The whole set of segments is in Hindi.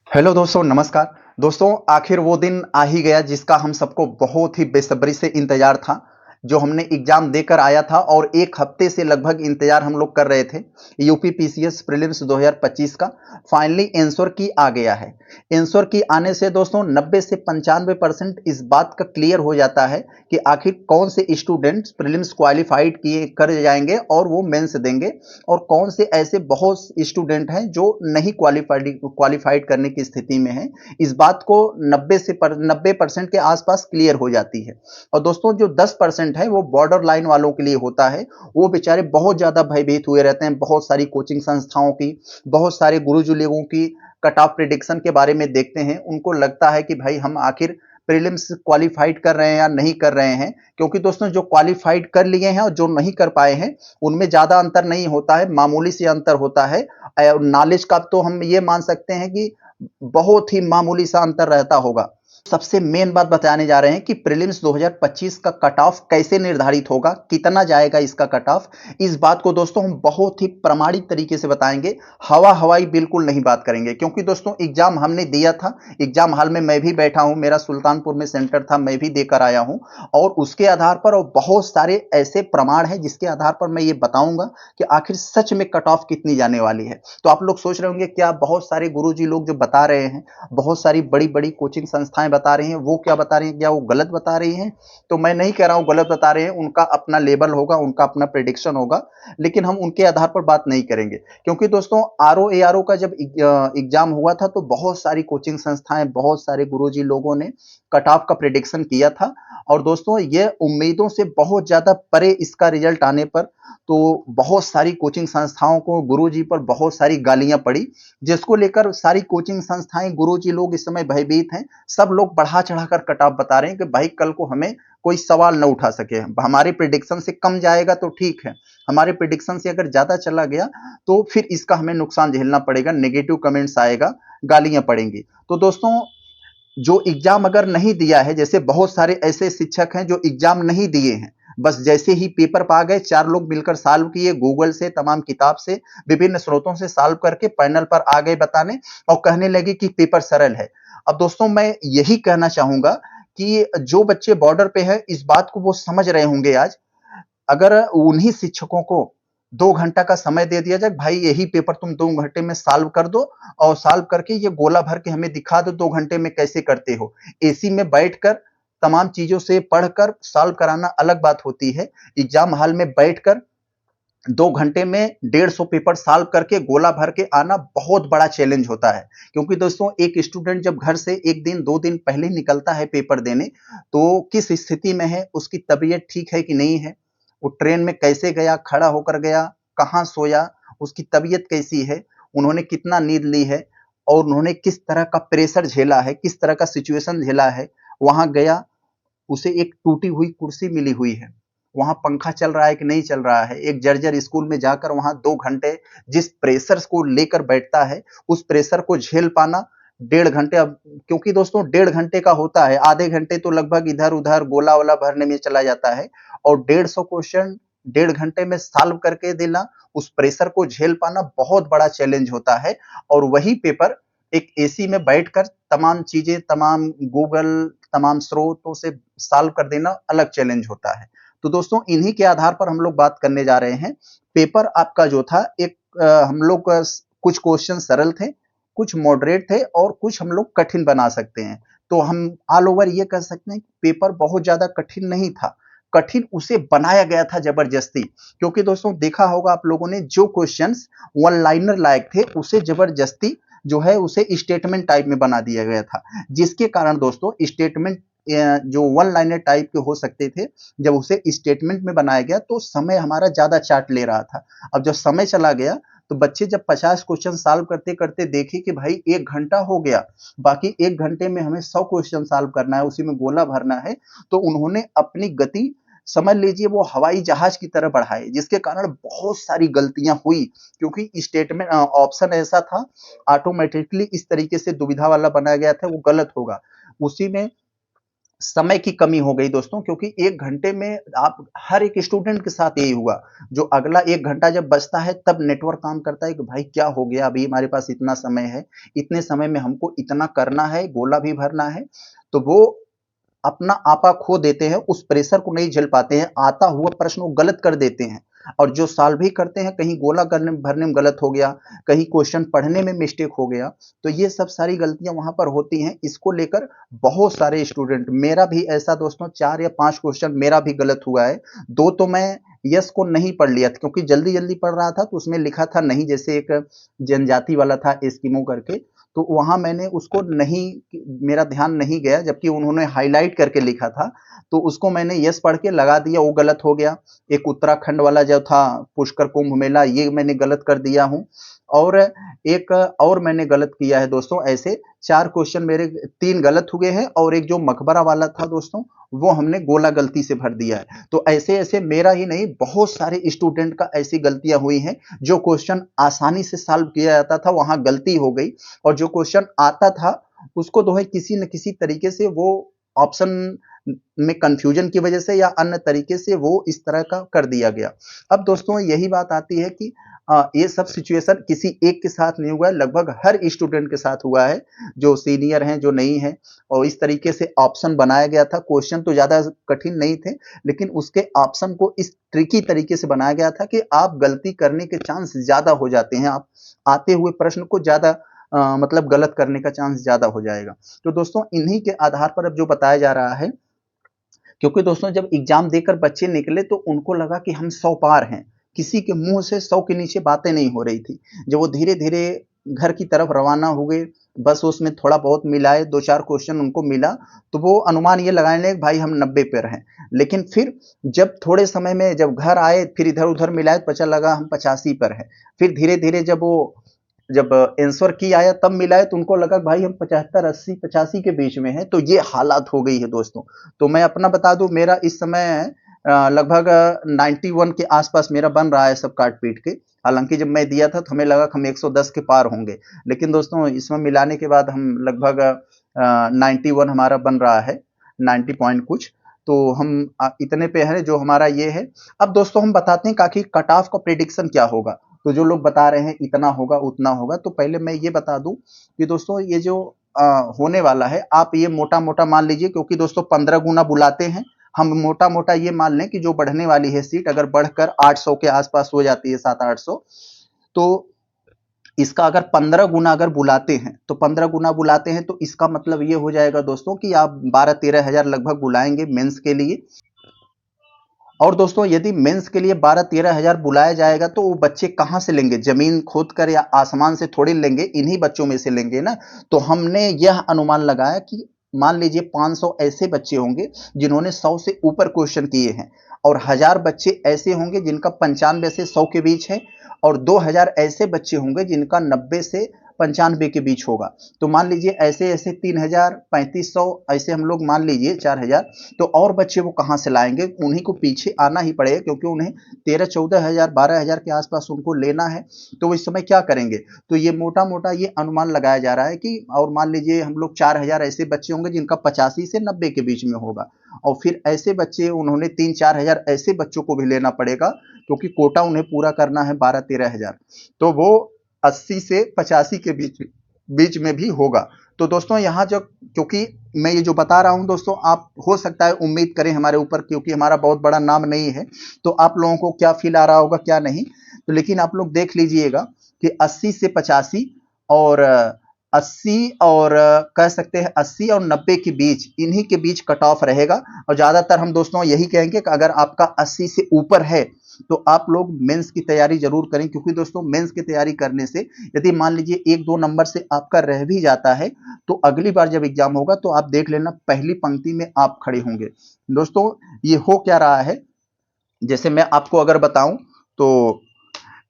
हेलो दोस्तों, नमस्कार। दोस्तों, आखिर वो दिन आ ही गया जिसका हम सबको बहुत ही बेसब्री से इंतजार था। जो हमने एग्जाम देकर आया था और 1 हफ्ते से लगभग इंतजार हम लोग कर रहे थे। यूपी पीसीएस प्रीलिम्स 2025 का फाइनली आंसर की आ गया है। आंसर की आने से दोस्तों 90 से 95% इस बात का क्लियर हो जाता है कि आखिर कौन से स्टूडेंट्स प्रीलिम्स क्वालिफाइड किए कर जाएंगे और वो मेंस देंगे, और कौन से ऐसे बहुत स्टूडेंट हैं जो नहीं क्वालिफाइड करने की स्थिति में हैं। इस बात को 90% के आसपास क्लियर हो जाती है। और दोस्तों, जो 10% है वो बॉर्डर लाइन वालों के लिए होता है। वो बेचारे बहुत ज्यादा भयभीत हुए रहते हैं। बहुत सारी कोचिंग संस्थाओं की, बहुत सारे गुरुजी लोगों की कट ऑफ प्रिडिक्शन के बारे में देखते हैं। उनको लगता है कि भाई हम आखिर प्रीलिम्स क्वालिफाइड कर रहे हैं या नहीं कर रहे हैं। क्योंकि दोस्तों, जो क्वालिफाइड कर लिए हैं और जो नहीं कर पाए हैं उनमें ज्यादा अंतर नहीं होता है, मामूली सी अंतर होता है। नॉलेज का तो हम ये मान सकते हैं कि बहुत ही मामूली सा अंतर रहता होगा। सबसे मेन बात बताने जा रहे हैं कि प्रीलिम्स 2025 का कट ऑफ कैसे निर्धारित होगा, कितना जाएगा इसका कट ऑफ। इस बात को दोस्तों हम बहुत ही प्रामाणिक तरीके से बताएंगे। हवा हवाई बिल्कुल नहीं बात करेंगे, क्योंकि दोस्तों एग्जाम हमने दिया था। एग्जाम हॉल में मैं भी बैठा हूं, मेरा सुल्तानपुर में सेंटर था, मैं भी देकर आया हूं। और उसके आधार पर और बहुत सारे ऐसे प्रमाण हैं जिसके आधार पर मैं ये बताऊंगा कि आखिर सच में कट ऑफ कितनी जाने वाली है। तो आप लोग सोच रहे होंगे क्या बहुत सारे गुरुजी लोग जो बता रहे हैं, बहुत सारी बड़ी बड़ी कोचिंग संस्थाएं बता रही हैं, वो क्या बता रही हैं, क्या वो गलत बता रही हैं? तो मैं नहीं कह रहा हूं गलत बता रहे हैं, उनका अपना लेबल होगा, उनका अपना प्रेडिक्शन होगा। लेकिन हम उनके आधार पर बात नहीं करेंगे, क्योंकि दोस्तों आरओ एआरओ का जब एग्जाम हुआ था तो बहुत सारी कोचिंग संस्थाएं, बहुत सारे गुरुजी लोगों ने कट ऑफ का प्रेडिक्शन किया था। और दोस्तों ये उम्मीदों से बहुत ज्यादा परे इसका रिजल्ट आने पर तो बहुत सारी कोचिंग संस्थाओं को, गुरुजी पर बहुत सारी गालियां पड़ी, जिसको लेकर सारी कोचिंग संस्थाएं, गुरुजी लोग इस समय भयभीत हैं। सब लोग बढ़ा चढ़ाकर कट ऑफ बता रहे हैं कि भाई कल को हमें कोई सवाल न उठा सके। हमारे प्रिडिक्शन से कम जाएगा तो ठीक है, हमारे प्रिडिक्शन से अगर ज्यादा चला गया तो फिर इसका हमें नुकसान झेलना पड़ेगा, नेगेटिव कमेंट्स आएगा, गालियां पड़ेंगी। तो दोस्तों, जो एग्जाम अगर नहीं दिया है, जैसे बहुत सारे ऐसे शिक्षक हैं जो एग्जाम नहीं दिए हैं, बस जैसे ही पेपर पा गए, 4 लोग मिलकर सॉल्व किए, गूगल से, तमाम किताब से, विभिन्न स्रोतों से सॉल्व करके पैनल पर आ गए बताने और कहने लगे कि पेपर सरल है। अब दोस्तों, मैं यही कहना चाहूंगा कि जो बच्चे बॉर्डर पे हैं इस बात को वो समझ रहे होंगे आज। अगर उन्हीं शिक्षकों को 2 घंटा का समय दे दिया जाए, भाई यही पेपर तुम 2 घंटे में सॉल्व कर दो, और सॉल्व करके ये गोला भर के हमें दिखा दो 2 घंटे में कैसे करते हो। एसी में बैठकर तमाम चीजों से पढ़कर सॉल्व कराना अलग बात होती है। एग्जाम हॉल में बैठकर 2 घंटे में 150 पेपर सॉल्व करके गोला भर के आना बहुत बड़ा चैलेंज होता है। क्योंकि दोस्तों, एक स्टूडेंट जब घर से 1 दिन 2 दिन पहले निकलता है पेपर देने, तो किस स्थिति में है, उसकी तबीयत ठीक है कि नहीं है, वो ट्रेन में कैसे गया, खड़ा होकर गया, कहाँ सोया, उसकी तबीयत कैसी है, उन्होंने कितना नींद ली है, और उन्होंने किस तरह का प्रेशर झेला है, किस तरह का सिचुएशन झेला है। वहां गया, उसे एक टूटी हुई कुर्सी मिली हुई है, वहां पंखा चल रहा है कि नहीं चल रहा है। एक जर्जर स्कूल में जाकर वहां 2 घंटे जिस प्रेशर को लेकर बैठता है, उस प्रेशर को झेल पाना 1.5 घंटे। अब क्योंकि दोस्तों 1.5 घंटे का होता है, आधे घंटे तो लगभग इधर उधर गोला वाला भरने में चला जाता है, और 150 क्वेश्चन 1.5 घंटे में सॉल्व करके देना, उस प्रेशर को झेल पाना बहुत बड़ा चैलेंज होता है। और वही पेपर एक एसी में बैठकर तमाम चीजें, तमाम गूगल, तमाम स्रोतों से सॉल्व कर देना अलग चैलेंज होता है। तो दोस्तों, इन्हीं के आधार पर हम लोग बात करने जा रहे हैं। पेपर आपका जो था, एक हम लोग कुछ क्वेश्चन सरल थे, कुछ मॉडरेट थे, और कुछ हम लोग कठिन बना सकते हैं। तो हम ऑल ओवर ये कह सकते हैं कि पेपर बहुत ज्यादा कठिन नहीं था, कठिन उसे बनाया गया था जबरदस्ती। क्योंकि दोस्तों देखा होगा आप लोगों ने, जो क्वेश्चंस वन लाइनर लायक थे उसे जबरदस्ती जो है उसे स्टेटमेंट टाइप में बना दिया गया था। जिसके कारण दोस्तों स्टेटमेंट जो वन लाइनर टाइप के हो सकते थे, जब उसे स्टेटमेंट में बनाया गया तो समय हमारा ज्यादा चार्ट ले रहा था। अब जब समय चला गया तो बच्चे जब 50 क्वेश्चन सॉल्व करते करते देखे कि भाई 1 घंटा हो गया, बाकी 1 घंटे में हमें 100 क्वेश्चन सॉल्व करना है, उसी में गोला भरना है, तो उन्होंने अपनी गति, समझ लीजिए वो हवाई जहाज की तरह बढ़ाई, जिसके कारण बहुत सारी गलतियां हुई। क्योंकि स्टेटमेंट ऑप्शन ऐसा था, ऑटोमेटिकली इस तरीके से दुविधा वाला बनाया गया था, वो गलत होगा। उसी में समय की कमी हो गई दोस्तों, क्योंकि 1 घंटे में आप हर एक स्टूडेंट के साथ यही हुआ। जो अगला 1 घंटा जब बचता है तब नेटवर्क काम करता है कि भाई क्या हो गया, अभी हमारे पास इतना समय है, इतने समय में हमको इतना करना है, गोला भी भरना है। तो वो अपना आपा खो देते हैं, उस प्रेशर को नहीं झेल पाते हैं, आता हुआ प्रश्न वो गलत कर देते हैं। और जो सॉल्व भी करते हैं, कहीं गोला करने भरने में गलत हो गया, कहीं क्वेश्चन पढ़ने में मिस्टेक हो गया, तो ये सब सारी गलतियां वहां पर होती हैं। इसको लेकर बहुत सारे स्टूडेंट, मेरा भी ऐसा दोस्तों 4 या 5 क्वेश्चन मेरा भी गलत हुआ है। 2 तो मैं यस को नहीं पढ़ लिया था, क्योंकि जल्दी जल्दी पढ़ रहा था, तो उसमें लिखा था नहीं, जैसे एक जनजाति वाला था एस्किमो करके, तो वहां मैंने उसको नहीं, मेरा ध्यान नहीं गया, जबकि उन्होंने हाईलाइट करके लिखा था, तो उसको मैंने यस पढ़ के लगा दिया, वो गलत हो गया। एक उत्तराखंड वाला जो था पुष्कर कुंभ मेला, ये मैंने गलत कर दिया हूँ। और एक और मैंने गलत किया है दोस्तों, ऐसे 4 क्वेश्चन मेरे 3 गलत हुए हैं, और एक जो मकबरा वाला था दोस्तों, वो हमने गोला गलती से भर दिया है। तो ऐसे ऐसे मेरा ही नहीं, बहुत सारे स्टूडेंट का ऐसी गलतियां हुई हैं। जो क्वेश्चन आसानी से सॉल्व किया जाता था वहां गलती हो गई, और जो क्वेश्चन आता था उसको जो है किसी न किसी तरीके से वो ऑप्शन में कंफ्यूजन की वजह से या अन्य तरीके से वो इस तरह का कर दिया गया। अब दोस्तों यही बात आती है कि ये सब सिचुएशन किसी एक के साथ नहीं हुआ है, लगभग हर स्टूडेंट के साथ हुआ है, जो सीनियर हैं, जो नहीं है। और इस तरीके से ऑप्शन बनाया गया था, क्वेश्चन तो ज्यादा कठिन नहीं थे, लेकिन उसके ऑप्शन को इस ट्रिकी तरीके से बनाया गया था कि आप गलती करने के चांस ज्यादा हो जाते हैं, आप आते हुए प्रश्न को ज्यादा मतलब गलत करने का चांस ज्यादा हो जाएगा। तो दोस्तों इन्हीं के आधार पर अब जो बताया जा रहा है, क्योंकि दोस्तों जब एग्जाम देकर बच्चे निकले तो उनको लगा कि हम 100 पार हैं, किसी के मुंह से 100 के नीचे बातें नहीं हो रही थी। जब वो धीरे धीरे घर की तरफ रवाना हुए, बस उसमें थोड़ा बहुत मिलाए, 2-4 क्वेश्चन उनको मिला, तो वो अनुमान ये लगाने लगे भाई हम 90 पर हैं। लेकिन फिर जब थोड़े समय में जब घर आए, फिर इधर उधर मिलाए, तो पता लगा हम 85 पर हैं। फिर धीरे धीरे जब आंसर की आया तब मिलाए, तो उनको लगा भाई हम 75 80 85 के बीच में हैं। तो ये हालात हो गई है दोस्तों। तो मैं अपना बता दूं, मेरा इस समय लगभग 91 के आसपास मेरा बन रहा है, सब काट पीट के। हालांकि जब मैं दिया था तो हमें लगा कि हम 110 के पार होंगे, लेकिन दोस्तों इसमें मिलाने के बाद हम लगभग 91 हमारा बन रहा है, 90 पॉइंट कुछ। तो हम इतने पे है जो हमारा ये है। अब दोस्तों हम बताते हैं कि कट ऑफ का प्रेडिक्शन क्या होगा। तो जो लोग बता रहे हैं इतना होगा उतना होगा, तो पहले मैं ये बता दूं कि दोस्तों ये जो होने वाला है, आप ये मोटा मोटा मान लीजिए, क्योंकि दोस्तों 15 गुना बुलाते हैं, हम मोटा मोटा ये मान लें कि जो बढ़ने वाली है सीट अगर बढ़कर 800 के आसपास हो जाती है, 700-800, तो इसका अगर 15 गुना अगर बुलाते हैं, तो 15 गुना बुलाते हैं, तो इसका मतलब ये हो जाएगा दोस्तों कि आप 12-13 हजार लगभग बुलाएंगे मेंस के लिए। और दोस्तों यदि मेंस के लिए 12-13 हजार बुलाया जाएगा, तो वो बच्चे कहां से लेंगे, जमीन खोद कर या आसमान से थोड़ी लेंगे, इन्हीं बच्चों में से लेंगे ना। तो हमने यह अनुमान लगाया कि मान लीजिए 500 ऐसे बच्चे होंगे जिन्होंने 100 से ऊपर क्वेश्चन किए हैं, और 1000 बच्चे ऐसे होंगे जिनका 95 से 100 के बीच है, और 2000 ऐसे बच्चे होंगे जिनका 90 से 95 के बीच होगा। तो मान लीजिए ऐसे ऐसे 3000 3500 ऐसे हम लोग मान लीजिए 4000। तो और बच्चे वो कहां से लाएंगे, उन्हीं को पीछे आना ही पड़ेगा, क्योंकि उन्हें 13-14 हजार 12 हजार के आसपास उनको लेना है। तो वो इस समय क्या करेंगे, तो ये मोटा मोटा ये अनुमान लगाया जा रहा है कि, और मान लीजिए हम लोग 4000 ऐसे बच्चे होंगे जिनका 85 से 90 के बीच में होगा, और फिर ऐसे बच्चे उन्होंने 3-4 हजार ऐसे बच्चों को भी लेना पड़ेगा, क्योंकि कोटा उन्हें पूरा करना है 12-13 हजार। तो वो 80 से 85 के बीच बीच में भी होगा। तो दोस्तों यहाँ जो, क्योंकि मैं ये जो बता रहा हूं दोस्तों, आप हो सकता है उम्मीद करें हमारे ऊपर, क्योंकि हमारा बहुत बड़ा नाम नहीं है, तो आप लोगों को क्या फील आ रहा होगा क्या नहीं। तो लेकिन आप लोग देख लीजिएगा कि 80 से 85 और 80 और कह सकते हैं 80 और 90 के बीच, इन्हीं के बीच कट ऑफ रहेगा। और ज्यादातर हम दोस्तों यही कहेंगे कि अगर आपका 80 से ऊपर है तो आप लोग मेंस की तैयारी जरूर करें, क्योंकि दोस्तों मेंस की तैयारी करने से यदि मान लीजिए 1-2 नंबर से आपका रह भी जाता है, तो अगली बार जब एग्जाम होगा तो आप देख लेना पहली पंक्ति में आप खड़े होंगे। दोस्तों ये हो क्या रहा है, जैसे मैं आपको अगर बताऊं, तो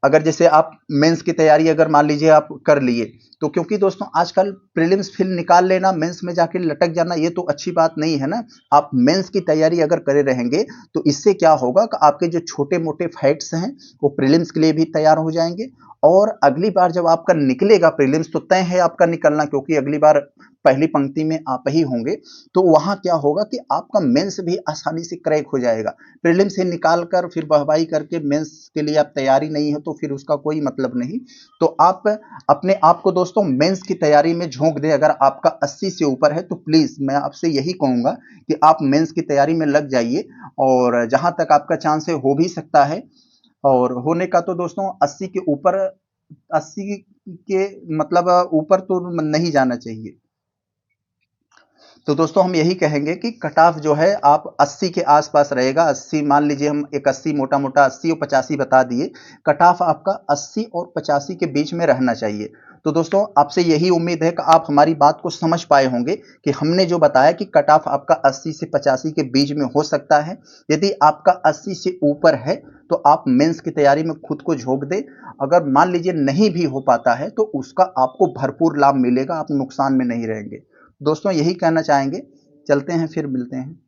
अगर जैसे आप मेंस की तैयारी अगर मान लीजिए आप कर लिए, तो क्योंकि दोस्तों आजकल प्रीलिम्स फिर निकाल लेना, मेंस में जाके लटक जाना, ये तो अच्छी बात नहीं है ना। आप मेंस की तैयारी अगर करे रहेंगे तो इससे क्या होगा कि आपके जो छोटे मोटे फैक्ट्स हैं वो प्रीलिम्स के लिए भी तैयार हो जाएंगे, और अगली बार जब आपका निकलेगा प्रीलिम्स तो तय है आपका निकलना, क्योंकि अगली बार पहली पंक्ति में आप ही होंगे। तो वहां क्या होगा कि आपका मेंस भी आसानी से क्रैक हो जाएगा। प्रीलिम्स से निकाल कर फिर वाहवाही करके मेंस के लिए आप तैयारी नहीं है तो फिर उसका कोई मतलब नहीं। तो आप अपने आप को दोस्तों मेंस की तैयारी में झोंक दें। अगर आपका 80 से ऊपर है तो प्लीज मैं आपसे यही कहूंगा कि आप मेंस की तैयारी में लग जाइए, और जहां तक आपका चांस है हो भी सकता है, और होने का तो दोस्तों 80 के ऊपर, 80 के मतलब ऊपर तो नहीं जाना चाहिए। तो दोस्तों हम यही कहेंगे कि कट ऑफ जो है आप 80 के आसपास रहेगा। 80 मान लीजिए, हम एक 80 मोटा मोटा 80 और 85 बता दिए, कट ऑफ आपका 80 और 85 के बीच में रहना चाहिए। तो दोस्तों आपसे यही उम्मीद है कि आप हमारी बात को समझ पाए होंगे कि हमने जो बताया कि कट ऑफ आपका 80 से 85 के बीच में हो सकता है। यदि आपका 80 से ऊपर है तो आप मेंस की तैयारी में खुद को झोंक दें। अगर मान लीजिए नहीं भी हो पाता है तो उसका आपको भरपूर लाभ मिलेगा, आप नुकसान में नहीं रहेंगे। दोस्तों यही कहना चाहेंगे। चलते हैं, फिर मिलते हैं।